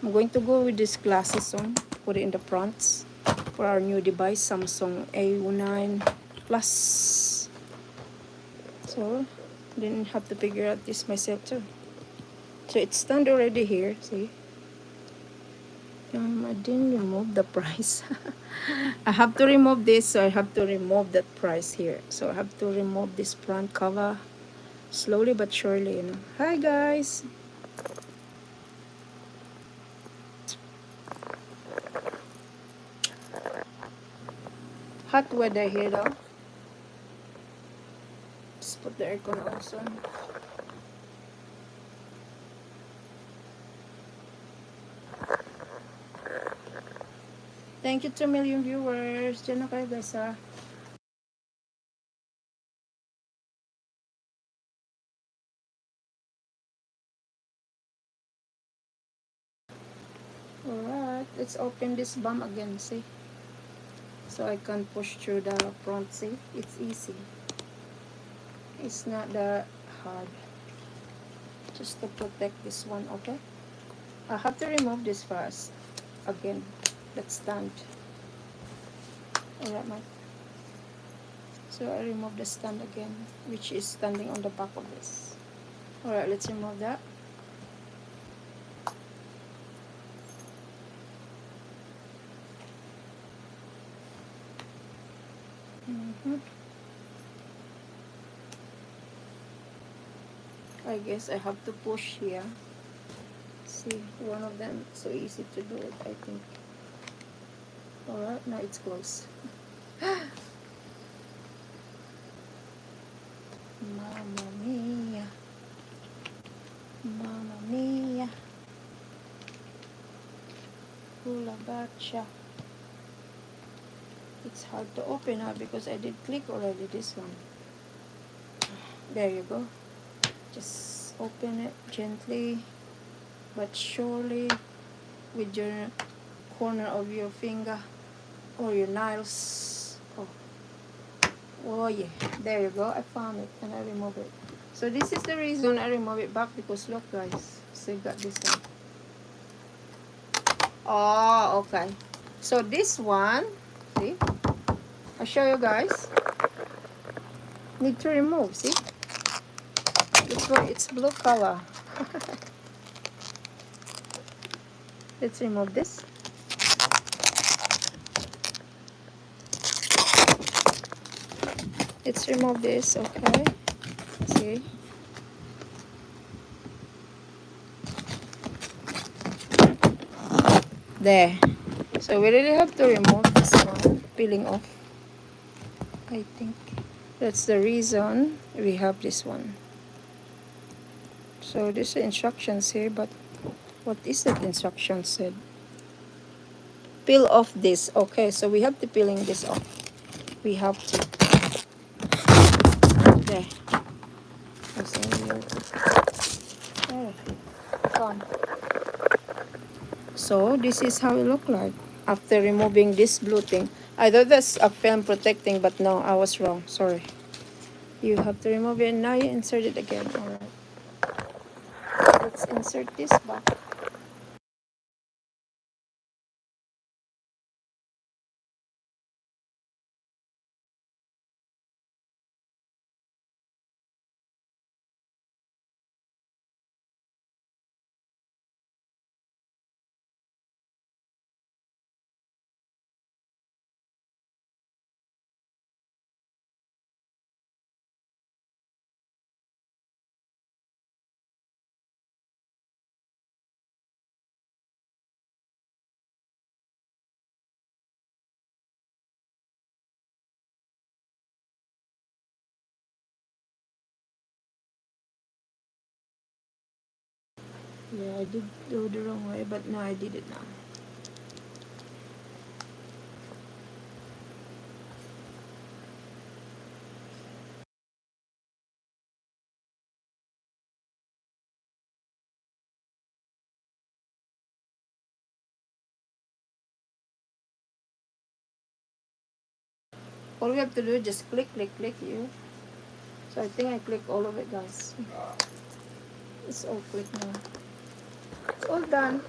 I'm going to go with this glasses on, put it in the front for our new device, Samsung A9 Plus. So, didn't have to figure out this myself too. So it's stand already here, see? I didn't remove the price. I have to remove this, so I have to remove that price here. So I have to remove this front cover slowly but surely, you know. Hi guys! Hot weather here though. Just put the aircon also. Thank you 2 million viewers. Diyan na kayo guys ha. Alright, let's open this bum again, see? So I can push through the front, see? It's easy. It's not that hard. Just to protect this one, okay? I have to remove this first. Again, that stand. Alright, Mike. So I remove the stand again, which is standing on the back of this. Alright, let's remove that. I guess I have to push here. See, one of them, so easy to do it, I think. Alright, now it's close. Mamma mia. Mamma mia. Hula bacha. It's hard to open now because I did click already this one. There you go. Just open it gently but surely with your corner of your finger or your nails. Oh yeah, there you go. I found it and I remove it. So this is the reason I remove it back, because look guys, so got this one. Oh, okay. So this one, see, I'll show you guys. Need to remove, see? It's blue color. Let's remove this. Let's remove this, okay? See? There. So we really have to remove this one, peeling off. I think that's the reason we have this one. So there's the instructions here, but what is that instruction said? Peel off this. Okay, so we have to peeling this off. We have to. There. There. Gone. So this is how it look like after removing this blue thing. I thought that's a film protecting, but no, I was wrong. Sorry. You have to remove it and now you insert it again. Alright. Let's insert this back. Yeah, I did do the wrong way, but no, I did it now. All we have to do is just click, click, click you. So I think I click all of it, guys. It's all click now. It's all done.